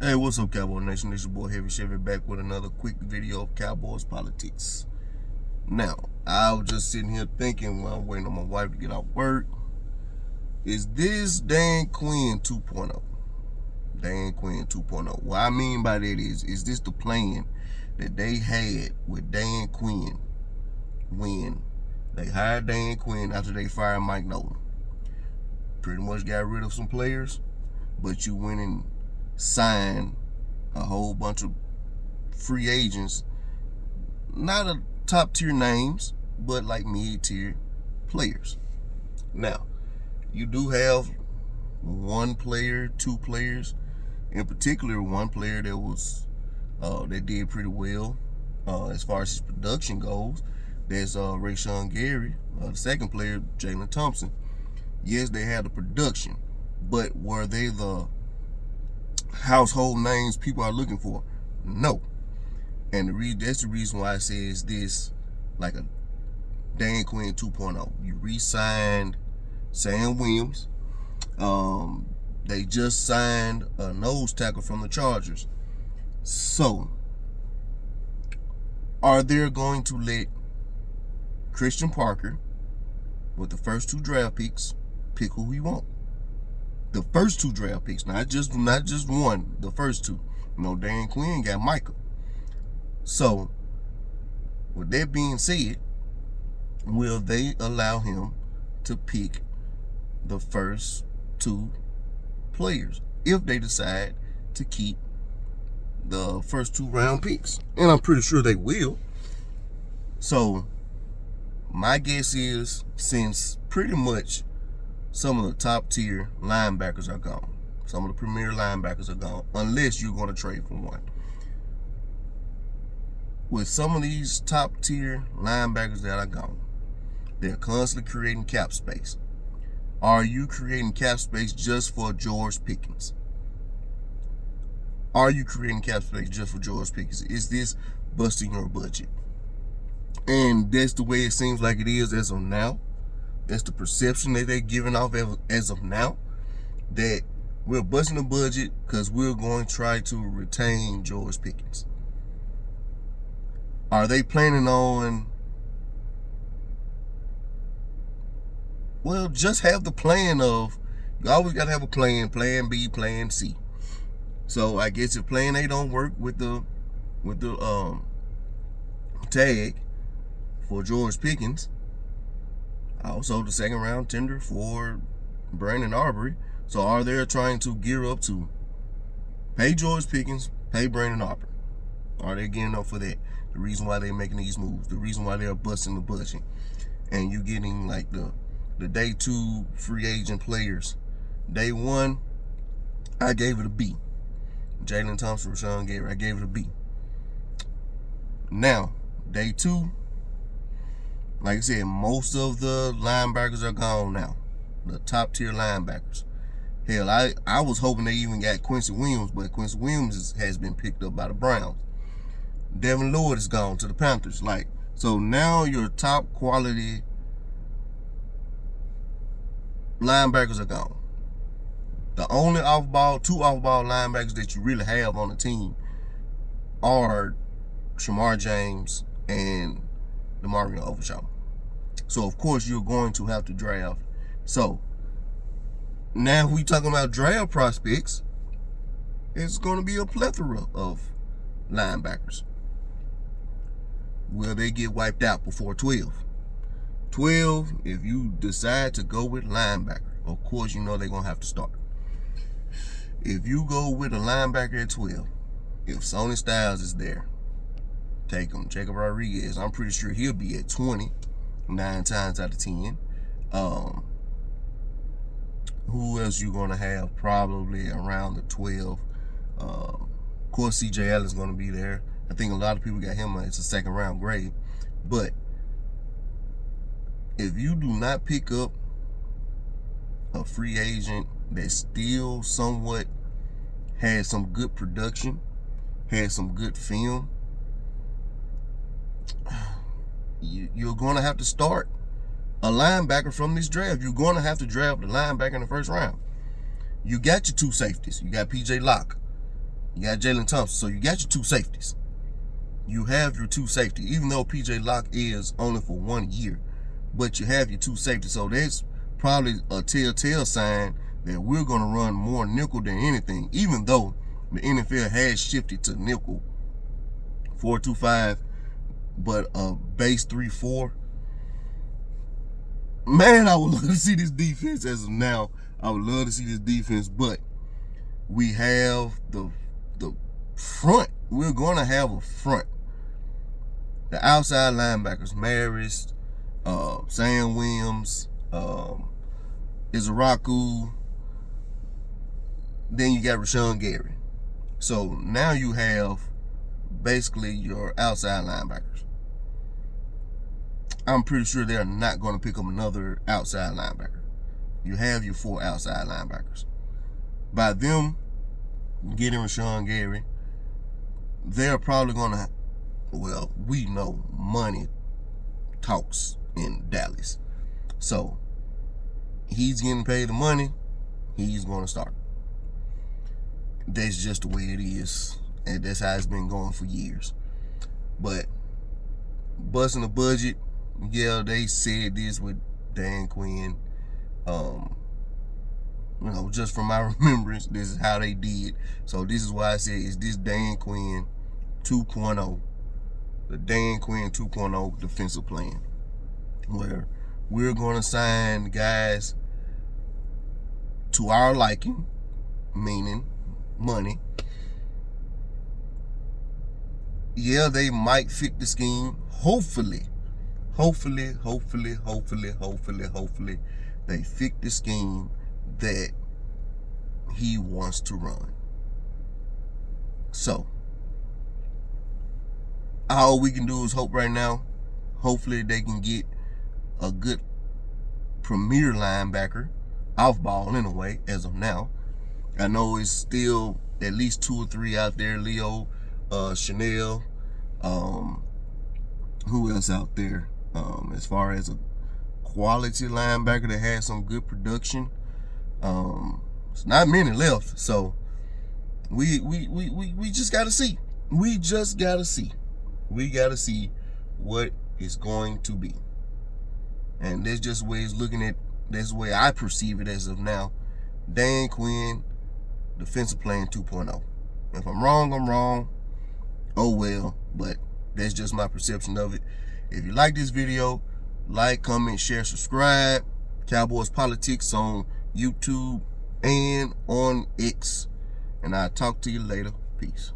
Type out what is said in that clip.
Hey, what's up, Cowboy Nation? This your boy Heavy Chevy back with another quick video of Cowboys politics. Now, I was just sitting here thinking while I'm waiting on my wife to get out work, is this Dan Quinn 2.0? Dan Quinn 2.0. What I mean by that is this the plan that they had with Dan Quinn when they hired Dan Quinn after they fired Mike Nolan? Pretty much got rid of some players, but you went and signed a whole bunch of free agents, not a top tier names, but like mid tier players. Now, you do have one player, two players, in particular one player that was that did pretty well as far as his production goes. There's Rashawn Gary. The second player, Jalen Thompson. Yes, they had the production, but were they the household names people are looking for? No. And that's the reason why I say is this like a Dan Quinn 2.0. You re-signed Sam Williams. They just signed a nose tackle from the Chargers. So, are they going to let Christian Parker, with the first two draft picks, pick who he wants? The first two draft picks, not just one, the first two. You know, Dan Quinn got Micah. So, with that being said, will they allow him to pick the first two players if they decide to keep the first two round picks? And I'm pretty sure they will. So, my guess is, since pretty much some of the top tier linebackers are gone, some of the premier linebackers are gone, unless you're going to trade for one. With some of these top tier linebackers that are gone, they're constantly creating cap space. Are you creating cap space just for George Pickens? Are you creating cap space just for George Pickens? Is this busting your budget? And that's the way it seems like it is as of now. That's the perception that they're giving off as of now, that we're busting the budget because we're going to try to retain George Pickens. Are they planning on, well, just have the plan of, you always got to have a plan B, plan C. So I guess if plan A don't work with the tag for George Pickens, also the second round tender for Brandon Aubrey. So are they trying to gear up to pay George Pickens, pay Brandon Aubrey? Are they gearing up for that? The reason why they're making these moves, the reason why they're busting the budget, and you getting like the day two free agent players. Day one, I gave it a B. Jalen Thompson, Rashawn Gary, I gave it a B. Now, day two, like I said, most of the linebackers are gone now. The top tier linebackers. Hell, I was hoping they even got Quincy Williams, but Quincy Williams has been picked up by the Browns. Devin Lloyd is gone to the Panthers. So now your top quality linebackers are gone. The only two off-ball linebackers that you really have on the team are Shamar James and DeMarvin Overshaw. So, of course, you're going to have to draft. So, now we talking about draft prospects, it's going to be a plethora of linebackers. Will they get wiped out before 12? 12, if you decide to go with linebacker, of course, you know they're going to have to start. If you go with a linebacker at 12, if Sonny Styles is there, take him. Jacob Rodriguez, I'm pretty sure he'll be at 20, 9 times out of 10. Who else you going to have? Probably around the 12. Of course, C.J. Allen's going to be there. I think a lot of people got him. It's a second round grade. But if you do not pick up a free agent that still somewhat has some good production, has some good film, you're going to have to start a linebacker from this draft. You're going to have to draft a linebacker in the first round. You got your two safeties. You got P.J. Locke. You got Jalen Thompson. So you got your two safeties. You have your two safety, even though PJ Locke is only for 1 year, but you have your two safety. So that's probably a telltale sign that we're going to run more nickel than anything, even though the NFL has shifted to nickel 4-2-5, but base 3-4. Man, I would love to see this defense as of now. I would love to see this defense, but we have the front. We're going to have a front. The outside linebackers, Maris, Sam Williams, Izaraku. Then you got Rashawn Gary. So now you have basically your outside linebackers. I'm pretty sure they're not going to pick up another outside linebacker. You have your 4 outside linebackers. By them getting Rashawn Gary, they're probably going to, well, we know money talks in Dallas. So he's getting paid the money, he's going to start. That's just the way it is. And that's how it's been going for years. But busting the budget, yeah, they said this with Dan Quinn. Just from my remembrance, this is how they did. So this is why I said, is this Dan Quinn 2.0? The Dan Quinn 2.0 defensive plan, where we're going to sign guys to our liking, meaning money. Yeah, they might fit the scheme. Hopefully, they fit the scheme that he wants to run. So, all we can do is hope right now. Hopefully they can get a good premier linebacker, off ball anyway, as of now. I know it's still at least 2 or 3 out there. Leo, Chanel, who else out there? As far as a quality linebacker that has some good production, it's not many left. So we just gotta see. We gotta see what it's going to be. And that's just the way it's looking at. That's the way I perceive it as of now. Dan Quinn, defensive plan 2.0. If I'm wrong, I'm wrong. Oh well, but that's just my perception of it. If you like this video, like, comment, share, subscribe. Cowboys Politics on YouTube and on X. And I'll talk to you later. Peace.